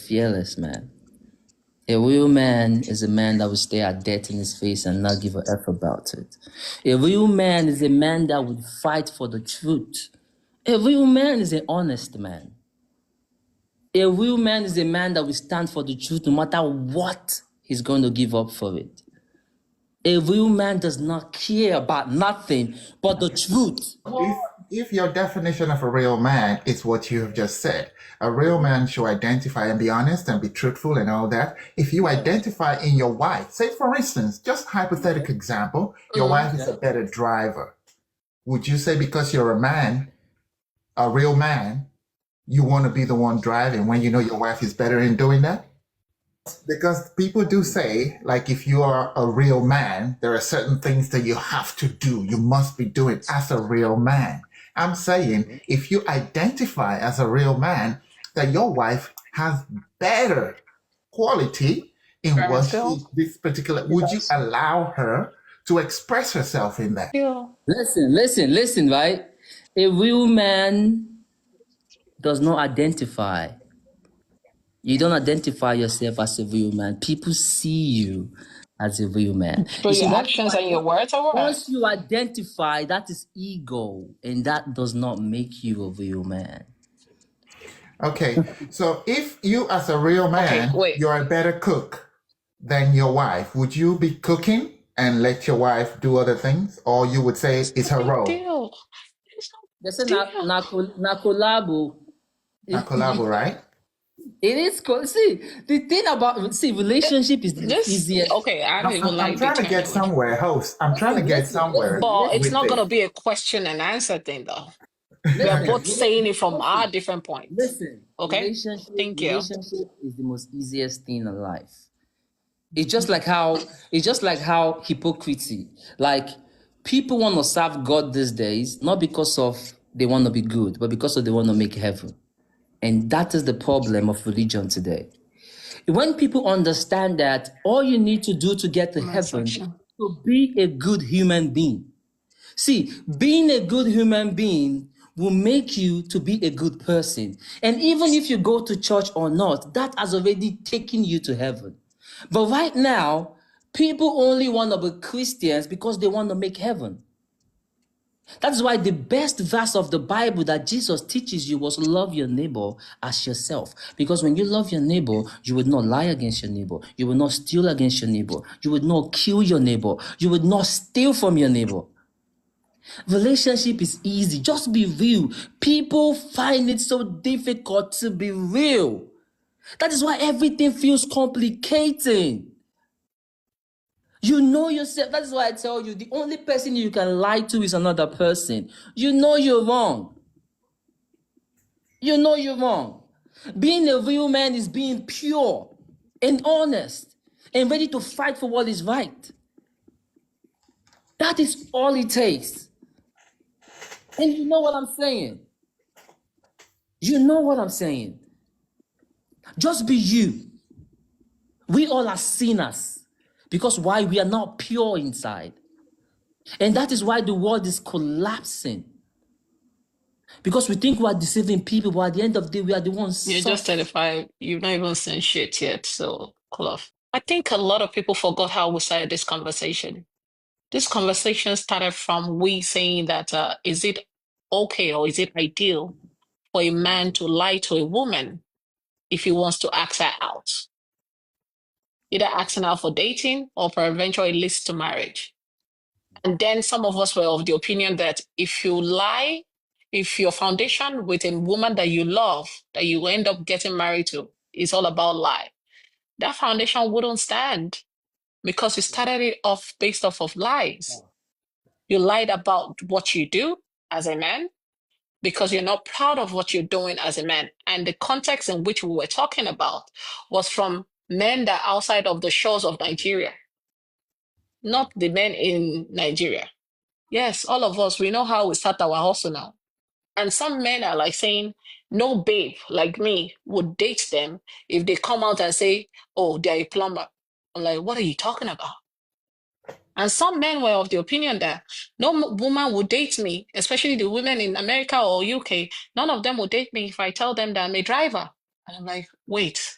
fearless man. A real man is a man that will stare at death in his face and not give a F about it. A real man is a man that would fight for the truth. A real man is an honest man. A real man is a man that will stand for the truth no matter what he's going to give up for it. A real man does not care about nothing but the truth. If your definition of a real man is what you have just said, a real man should identify and be honest and be truthful and all that. If you identify in your wife, say for instance, just hypothetical example, your wife is a better driver. Would you say because you're a man, a real man, you want to be the one driving when you know your wife is better in doing that? Because people do say, like, if you are a real man, there are certain things that you have to do. You must be doing as a real man. I'm saying, if you identify as a real man, that your wife has better quality in what this particular, would you allow her to express herself in that? Listen, right? A real man does not identify. You don't identify yourself as a real man. People see you as a real man. Through your actions and your words or what? Once you identify, that is ego, and that does not make you a real man. Okay, so if you as a real man, you're a better cook than your wife, would you be cooking and let your wife do other things? Or you would say it's her role? That's a na collabo. Na collabo, right? It is cool. See, the thing about relationship is the easiest. Okay, I don't even like. I'm trying to get somewhere, host. I'm trying to get somewhere. But it's not gonna be a question and answer thing, though. We are both saying it from our different points. Listen, okay. Thank you. Relationship is the most easiest thing in life. It's just like how hypocrisy. Like, people want to serve God these days, not because of they want to be good, but because of they want to make heaven. And that is the problem of religion today. When people understand that all you need to do to get to heaven is to be a good human being. See, being a good human being will make you to be a good person. And even if you go to church or not, that has already taken you to heaven. But right now, people only want to be Christians because they want to make heaven. That's why the best verse of the Bible that Jesus teaches you was love your neighbor as yourself. Because when you love your neighbor, you would not lie against your neighbor. You would not steal against your neighbor. You would not kill your neighbor. You would not steal from your neighbor. Relationship is easy. Just be real. People find it so difficult to be real. That is why everything feels complicated. You know yourself. That's why I tell you, the only person you can lie to is another person. You know you're wrong. You know you're wrong. Being a real man is being pure and honest and ready to fight for what is right. That is all it takes. And you know what I'm saying? You know what I'm saying? Just be you. We all are sinners. Because why? We are not pure inside. And that is why the world is collapsing. Because we think we are deceiving people, but at the end of the day, we are the ones. You're just 35. You've not even seen shit yet, so cool off. I think a lot of people forgot how we started this conversation. This conversation started from we saying that is it okay or is it ideal for a man to lie to a woman if he wants to ask her out? Either asking out for dating or for eventually leads to marriage. And then some of us were of the opinion that if you lie, if your foundation with a woman that you love, that you end up getting married to, is all about lie, that foundation wouldn't stand because you started it off based off of lies. You lied about what you do as a man because you're not proud of what you're doing as a man. And the context in which we were talking about was from men that are outside of the shores of Nigeria, not the men in Nigeria. Yes, all of us, we know how we start our hustle now. And some men are like saying, no babe like me would date them if they come out and say, oh, they're a plumber. I'm like, what are you talking about? And some men were of the opinion that no woman would date me, especially the women in America or UK. None of them would date me if I tell them that I'm a driver. And I'm like, wait,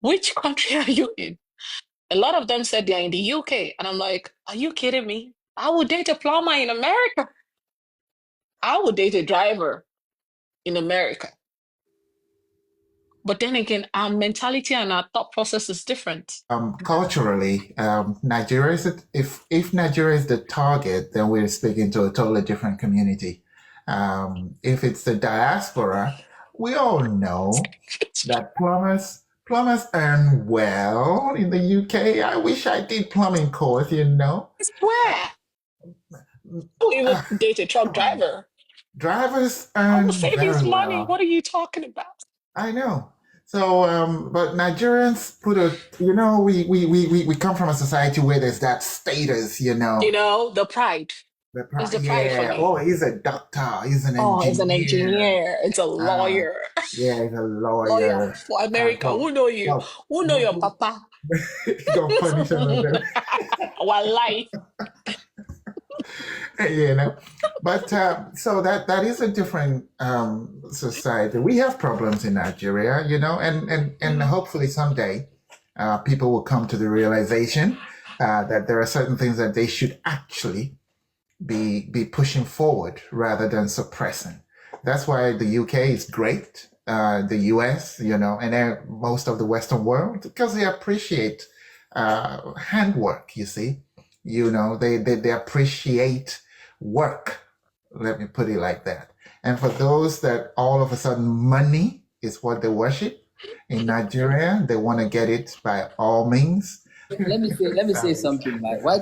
Which country are you in? A lot of them said they're in the UK. And I'm like, are you kidding me? I would date a plumber in America. I would date a driver in America. But then again, our mentality and our thought process is different. Culturally, Nigeria is if Nigeria is the target, then we're speaking to a totally different community. If it's the diaspora, we all know that plumbers earn well in the UK. I wish I did plumbing course, you know. I swear. Who even Uh, date a truck Come on. driver? Drivers I will earn save his very money. What well. are you talking about? I know. So, but Nigerians put a, you know, we come from a society where there's that status, you You know. know, the pride. It's the pride for Yeah. me. Oh, he's a doctor. He's an Oh, it's an engineer. engineer. It's a Uh, lawyer. yeah, he's a Lawyer lawyer. for America. So, Who know you? so Who know your papa? gonna punish another, Wallahi. you know. But so that is a different society. We have problems in Nigeria, you know, and hopefully someday people will come to the realization that there are certain things that they should actually be pushing forward rather than suppressing. That's why the UK is great, the US, you know, and then most of the Western world, because they appreciate handwork, you see. You know, they appreciate work. Let me put it like that. And for those that all of a sudden money is what they worship, in Nigeria, they want to get it by all means. Let me say something. Like, why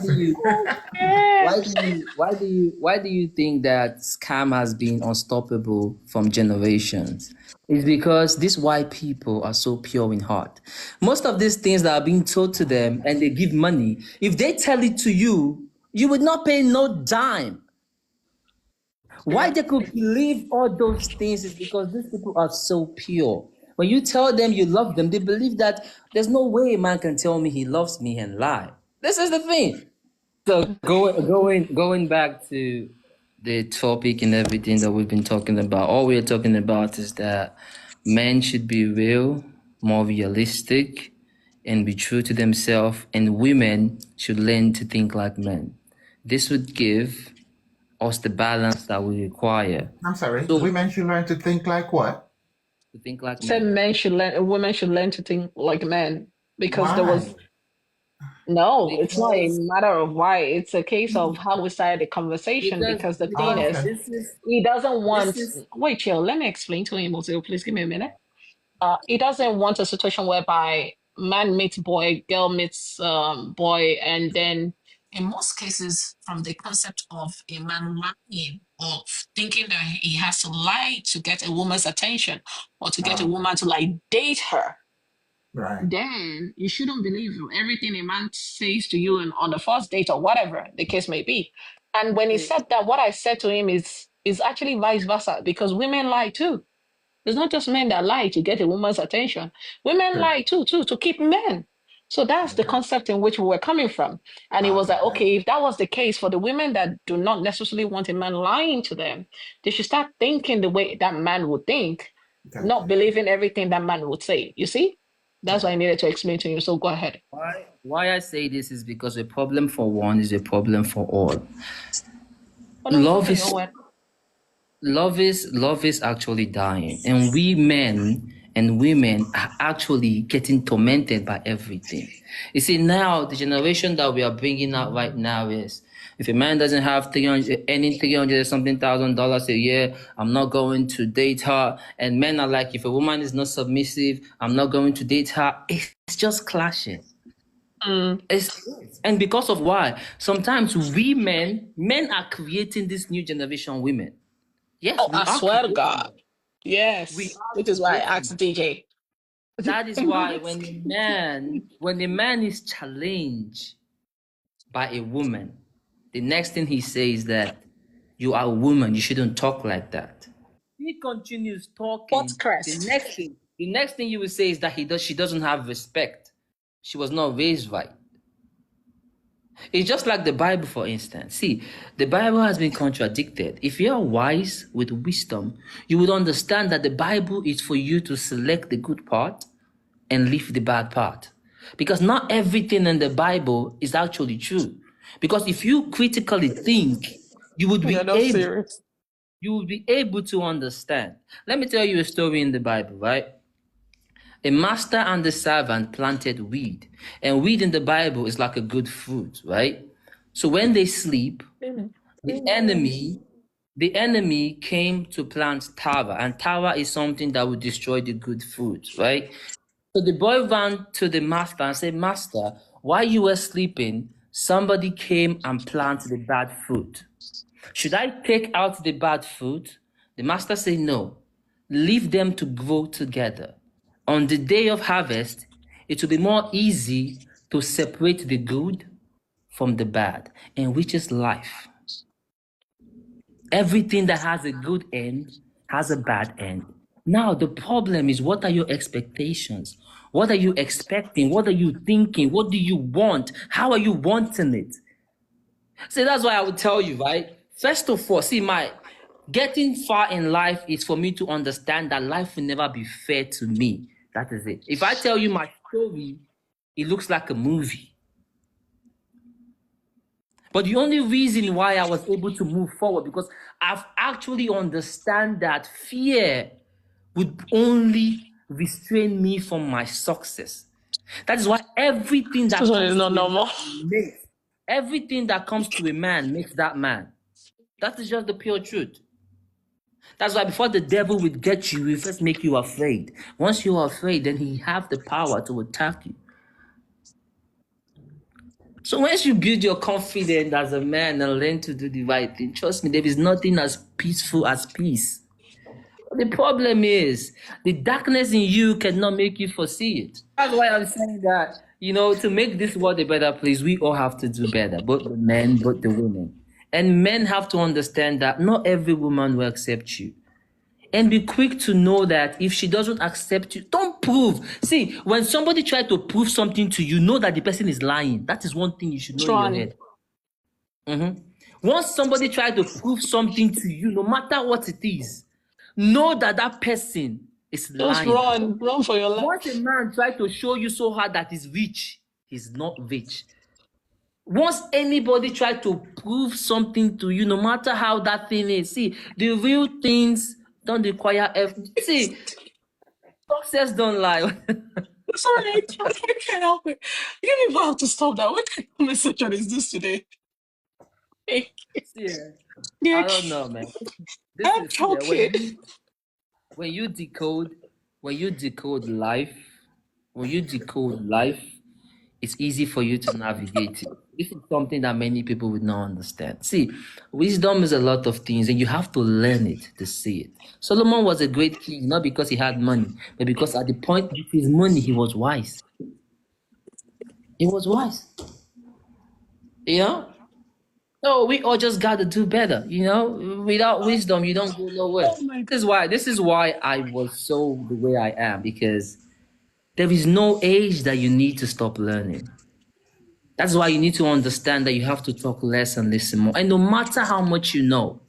do you think that scam has been unstoppable from generations? It's because these white people are so pure in heart. Most of these things that are being told to them and they give money, if they tell it to you, you would not pay no dime. Why they could believe all those things is because these people are so pure. When you tell them you love them, they believe that there's no way a man can tell me he loves me and lie. This is the thing. So going back to the topic and everything that we've been talking about, all we're talking about is that men should be real, more realistic, and be true to themselves, and women should learn to think like men. This would give us the balance that we require. I'm sorry, So women should learn to think like what? to think like Said men. men should learn, women should learn to think like men because there was Why? no, it's not a Because matter of why. It's a case of how we started the conversation because because the thing Oh, because is, okay. he doesn't this want. is Wait, chill. Let me explain to him. Also, please give me a minute. He doesn't want a situation whereby man meets boy, girl meets boy, and then in most cases, from the concept of a man lying or thinking that he has to lie to get a woman's attention or to get a Oh, woman to like date her, right. then you shouldn't believe everything a man says to you on the first date or whatever the case may be. And when he said that, what I said to him is actually vice versa because women lie too. It's not just men that lie to get a woman's attention. Women Sure. lie too, to keep men. So that's the Okay. concept in which we were coming from. And it was Okay. like, okay, if that was the case for the women that do not necessarily want a man lying to them, they should start thinking the way that man would think, Got not you. believing everything that man would say. You see? That's what Yeah. I needed to explain to you. So go ahead. why I say this is because a problem for one is a problem for all. Oh, no, Love going is nowhere. love is actually dying, and we men and women are actually getting tormented by everything. You see, now the generation that we are bringing out right now is, if a man doesn't have 300 any 300 or something $1,000 a year, I'm not going to date her. And men are like, if a woman is not submissive, I'm not going to date her. It's just clashing. Mm. And because of why? Sometimes we men are creating this new generation women. Yes, Oh, we I are swear to creating God. them. We Yes. are Which is why I creating asked them. DJ. That is why when a man is challenged by a woman, the next thing he says that you are a woman, you shouldn't talk like that. He continues What talking. The crest? next thing, the next thing you will say is that she doesn't have respect. She was not raised right. It's just like the Bible, for instance. See, the Bible has been contradicted. If you are wise with wisdom, you would understand that the Bible is for you to select the good part and leave the bad part. Because not everything in the Bible is actually true. Because if you critically think, you would You're be not able serious. to understand. Let me tell you a story in the Bible, right? A master and the servant planted weed, and weed in the Bible is like a good fruit, right? So when they sleep, the enemy came to plant tara, and tara is something that would destroy the good fruit, right? So the boy ran to the master and said, Master, while you were sleeping, somebody came and planted the bad fruit. Should I take out the bad fruit? The master said, No. Leave them to grow together. On the day of harvest, it will be more easy to separate the good from the bad, and which is life. Everything that has a good end has a bad end. Now, the problem is, what are your expectations? What are you expecting? What are you thinking? What do you want? How are you wanting it? See, that's why I would tell you, right? First of all, see, my getting far in life is for me to understand that life will never be fair to me. That is it. If I tell you my story, it looks like a movie. But the only reason why I was able to move forward because I've actually understand that fear would only restrain me from my success. That is why everything This that one is comes to not a normal. man makes everything that comes to a man makes that man. That is just the pure truth. That's why before the devil would get you, he first make you afraid. Once you are afraid, then he have the power to attack you. So once you build your confidence as a man and learn to do the right thing, trust me, there is nothing as peaceful as peace. The problem is the darkness in you cannot make you foresee it. That's why I'm saying that, to make this world a better place, we all have to do better, both the men, both the women. And men have to understand that not every woman will accept you. And be quick to know that if she doesn't accept you, don't prove. See, when somebody tries to prove something to you, know that the person is lying. That is one thing you should know in your head. Once somebody tries to prove something to you, no matter what it is, know that that person is Just lying. run for your life. Once a man tries to show you so hard that he's rich, he's not rich. Once anybody tries to prove something to you, no matter how that thing is, see, the real things don't require effort. See, success don't lie. Sorry, I can't help it. You people have to stop that. What kind of conversation is this today? Hey, Yeah, yeah, I don't know, man. This I'm is yeah, joking. when you decode life, it's easy for you to navigate it. This is something that many people would not understand. See, wisdom is a lot of things, and you have to learn it to see it. Solomon was a great king, not because he had money, but because at the point with his money, he was wise. He was wise. So we all just got to do better. Without wisdom, you don't go nowhere. Oh my God. This is why I was so the way I am, because there is no age that you need to stop learning. That's why you need to understand that you have to talk less and listen more. And no matter how much you know,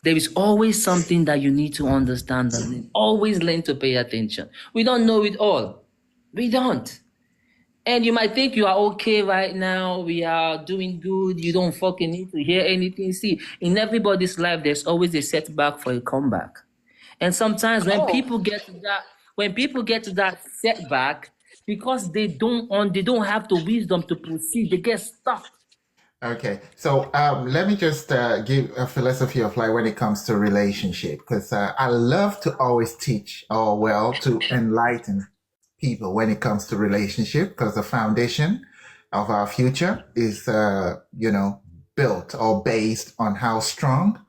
there is always something that you need to understand and always learn to pay attention. We don't know it all. We don't. And you might think you are okay right now. We are doing good. You don't fucking need to hear anything. See, in everybody's life, there's always a setback for a comeback. And sometimes when people get to that setback, because they don't have the wisdom to proceed, they get stuck. Okay, so let me just give a philosophy of life when it comes to relationship, because I love to always teach, or well, to enlighten people when it comes to relationship, because the foundation of our future is, built or based on how strong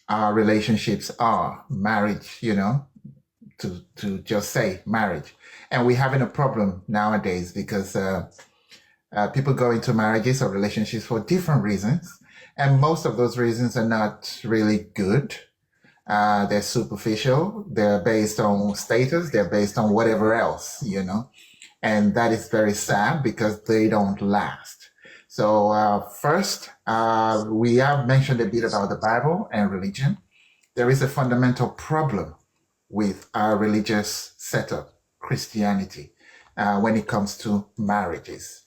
our relationships are. Marriage, to just say marriage, and we're having a problem nowadays because. People go into marriages or relationships for different reasons, and most of those reasons are not really good. They're superficial. They're based on status. They're based on whatever else, and that is very sad because they don't last. So first, we have mentioned a bit about the Bible and religion. There is a fundamental problem with our religious setup, Christianity. when it comes to marriages.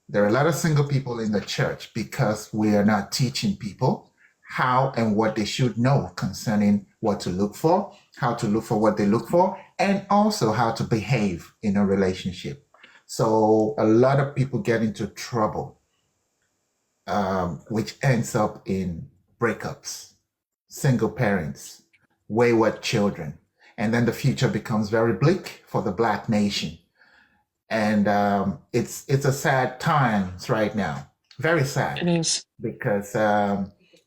There are a lot of single people in the church because we are not teaching people how and what they should know concerning what to look for, how to look for what they look for, and also how to behave in a relationship. So a lot of people get into trouble, which ends up in breakups, single parents, wayward children, and then the future becomes very bleak for the Black nation. And it's a sad times right now, very It sad, is. because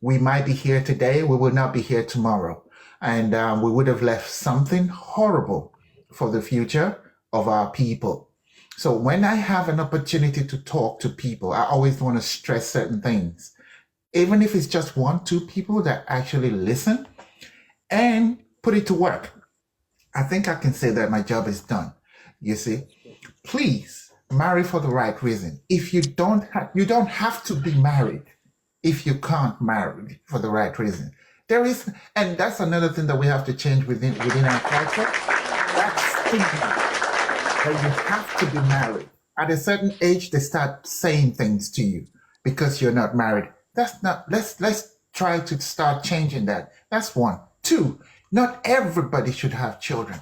we might be here today, we will not be here tomorrow, and we would have left something horrible for the future of our people. So when I have an opportunity to talk to people, I always want to stress certain things, even if it's just one, two people that actually listen and put it to work. I think I can say that my job is done. You see, please marry for the right reason. If you don't have to be married if you can't marry for the right reason. There is, and that's another thing that we have to change within our culture. That stigma that you have to be married. At a certain age, they start saying things to you because you're not married. That's not. Let's try to start changing that. That's one. Two, not everybody should have children.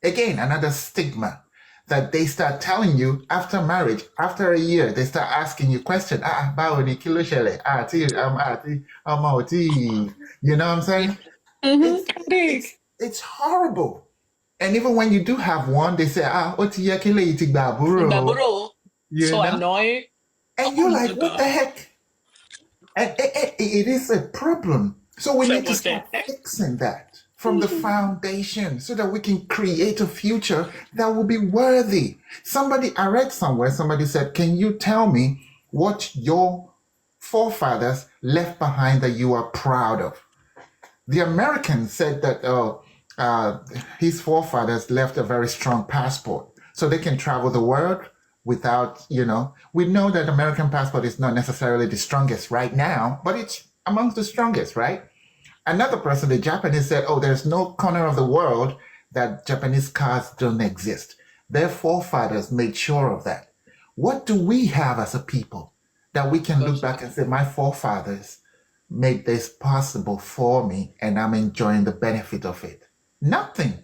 Again, another stigma that they start telling you after marriage, after a year, they start asking you questions. Báwo ni kí ló ṣẹlẹ̀? Ọmọ ò tí. You know what I'm saying? It's horrible. And even when you do have one, they say, ó ti yẹ kí lèyí ti gba àbúrò. Baburo. You So know? annoying. And you're like, what the heck? And it is a problem. So we So need to what the start heck? fixing that from the foundation so that we can create a future that will be worthy. I read somewhere, somebody said, can you tell me what your forefathers left behind that you are proud of? The American said that his forefathers left a very strong passport so they can travel the world without, we know that American passport is not necessarily the strongest right now, but it's amongst the strongest, right? Another person, the Japanese, said, there's no corner of the world that Japanese cars don't exist. Their forefathers made sure of that. What do we have as a people that we can look back and say, my forefathers made this possible for me and I'm enjoying the benefit of it? Nothing.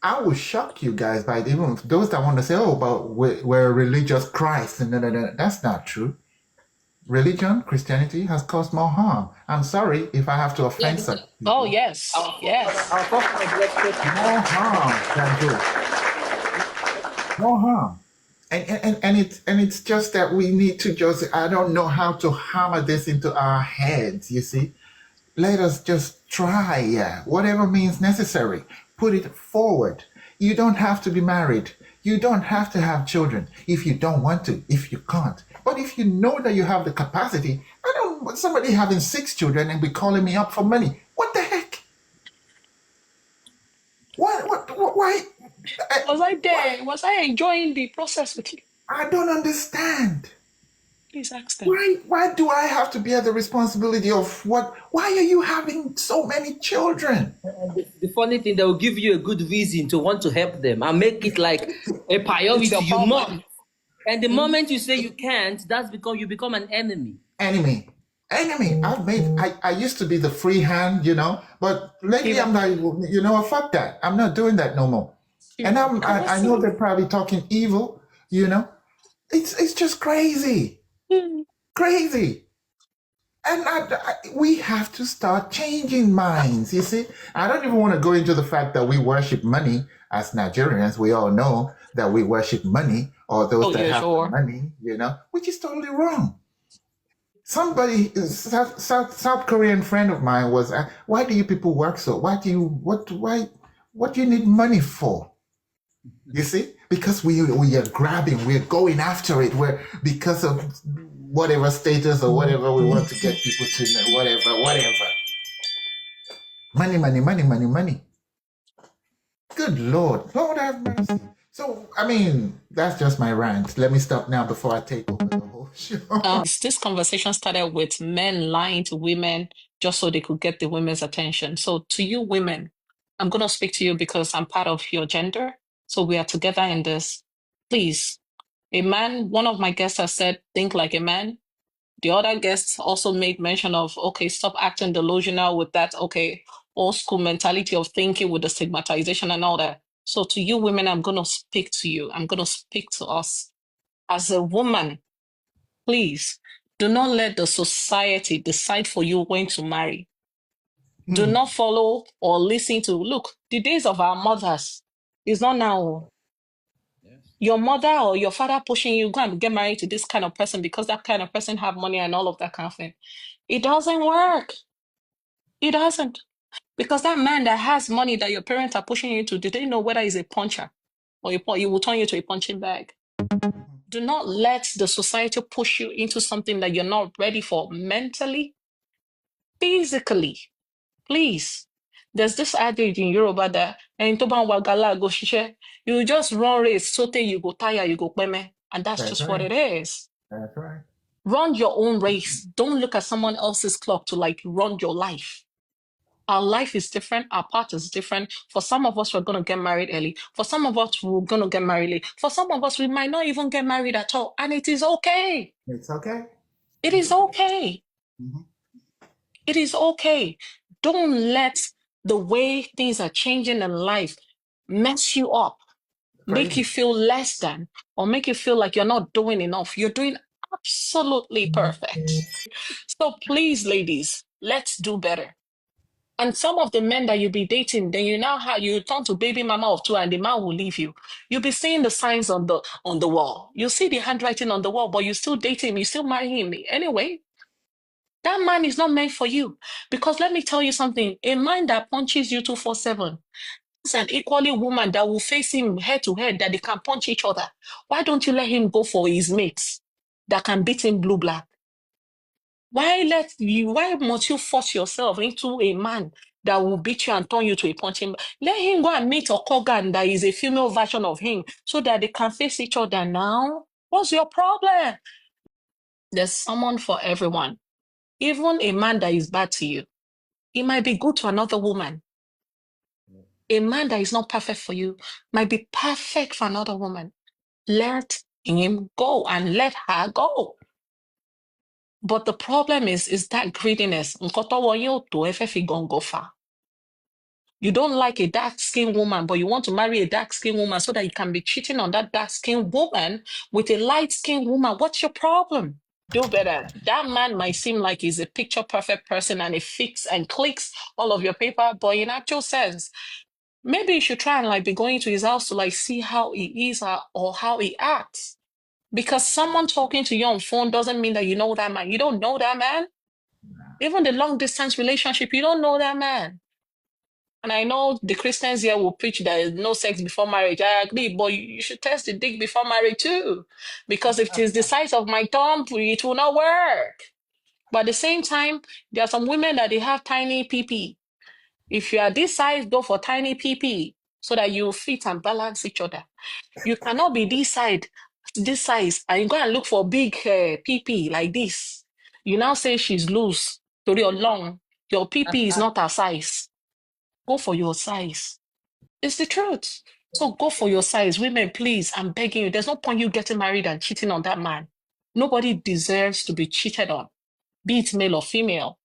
I will shock you guys by even those that want to say, but we're a religious Christ. No. That's not true. Religion, Christianity has caused more harm. I'm sorry if I have to offend some people. Oh yes. Yes. Our forefathers left More harm than good. More harm. And it's just that we need to I don't know how to hammer this into our heads, you see. Let us just try, whatever means necessary. Put it forward. You don't have to be married. You don't have to have children if you don't want to, if you can't. But if you know that you have the capacity, I don't want somebody having 6 children and be calling me up for money. What the heck? Why? Was I there? Was I enjoying the process with you? I don't understand. Please ask them. Why do I have to bear the responsibility of what? Why are you having so many children? The funny thing, they will give you a good reason to want to help them and make it like a priority. You must. And the moment you say you can't, you become an enemy. Enemy. I used to be the free hand, but lately I'm like, fuck that. I'm not doing that no more. And I know they're probably talking evil, It's just crazy. Crazy. And we have to start changing minds, you see. I don't even want to go into the fact that we worship money as Nigerians. We all know that we worship money, or those that have money, which is totally wrong. Somebody, South Korean friend of mine was, why do you people work so? What do you need money for? You see, because we are grabbing, we're going after it. Because of whatever status or whatever we want to get people to know, whatever. Money. Good Lord have mercy. So, that's just my rant. Let me stop now before I take over the whole show. This conversation started with men lying to women just so they could get the women's attention. So to you women, I'm going to speak to you because I'm part of your gender. So we are together in this. Please, a man, one of my guests has said, think like a man. The other guests also made mention of, okay, stop acting delusional with that, okay, old school mentality of thinking with the stigmatization and all that. So to you women, I'm going to speak to you. I'm going to speak to us. As a woman, please do not let the society decide for you when to marry. Do not follow or listen to, look, the days of our mothers is not now. Your mother or your father pushing you, go and get married to this kind of person because that kind of person have money and all of that kind of thing. It doesn't work. It doesn't. Because that man that has money that your parents are pushing you to, do they know whether he's a puncher or he will turn you to a punching bag? Do not let the society push you into something that you're not ready for mentally, physically. Please. There's this adage in Yoruba that you just run race, so you go tire, you go peme. And that's just what it is. That's right. Run your own race. Don't look at someone else's clock to like run your life. Our life is different. Our path is different. For some of us, we're going to get married early. For some of us, we're going to get married late. For some of us, we might not even get married at all. And it is okay. It's okay. It is okay. Mhm. It is okay. Don't let the way things are changing in life mess you up, make you feel less than, or make you feel like you're not doing enough. You're doing absolutely perfect. So please, ladies, let's do better. And some of the men that you be dating, then you turn to baby mama of two, and the man will leave you. You'll be seeing the signs on the wall. You see the handwriting on the wall, but you still date him, you still marry him. Anyway, that man is not meant for you. Because let me tell you something, a man that punches you 247 is an equally woman that will face him head to head, that they can punch each other. Why don't you let him go for his mates that can beat him blue black? Why must you force yourself into a man that will beat you and turn you to a punching bag? Let him go and meet a Kogan that is a female version of him so that they can face each other now. What's your problem? There's someone for everyone. Even a man that is bad to you, he might be good to another woman. A man that is not perfect for you might be perfect for another woman. Let him go and let her go. But the problem is that greediness. You don't like a dark-skinned woman, but you want to marry a dark-skinned woman so that you can be cheating on that dark-skinned woman with a light-skinned woman. What's your problem? Do better. That man might seem like he's a picture-perfect person and he fix and clicks all of your paper, but in actual sense, maybe you should try and like be going to his house to like see how he is or how he acts. Because someone talking to you on phone doesn't mean that you know that man. You don't know that man. Even the long distance relationship, you don't know that man. And I know the Christians here will preach that there's no sex before marriage. I agree, but you should test the dick before marriage too. Because if it is the size of my thumb, it will not work. But at the same time, there are some women that they have tiny PP. If you are this size, go for tiny PP so that you fit and balance each other. You cannot be this size, and you go and look for big PP like this. You now say she's loose, to your long. Your PP is not her size. Go for your size. It's the truth. So go for your size. Women, please, I'm begging you. There's no point you getting married and cheating on that man. Nobody deserves to be cheated on, be it male or female.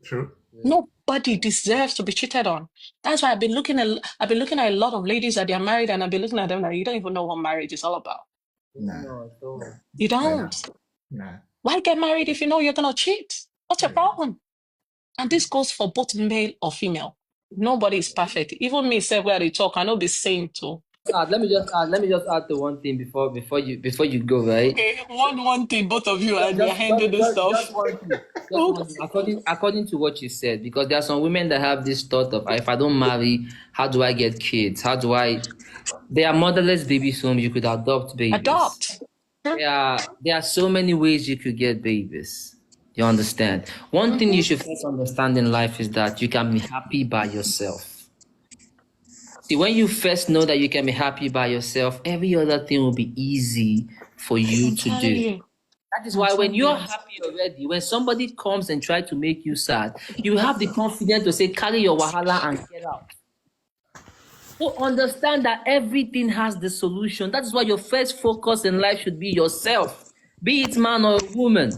True. Nobody deserves to be cheated on. That's why I've been looking at a lot of ladies that they're married, and I've been looking at them like, you don't even know what marriage is all about. No. You don't. No. Why get married if you know you're gonna cheat? What's your problem? And this goes for both male or female. Nobody is perfect. Even me, say where they talk, I know the same too. Let me just add the one thing before you go, right? Okay, one thing, both of you, and you're handling this stuff. Just one thing. According to what you said, because there are some women that have this thought of, if I don't marry, how do I get kids? They are motherless babies home. You could adopt babies. Adopt. There are so many ways you could get babies. You understand? One thing you should first understand in life is that you can be happy by yourself. See, when you first know that you can be happy by yourself, every other thing will be easy for you to do. That is why when you're happy already, when somebody comes and tries to make you sad, you have the confidence to say, carry your wahala and get out. So understand that everything has the solution. That is why your first focus in life should be yourself, be it man or woman.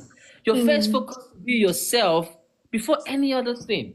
Your first focus should be yourself before any other thing.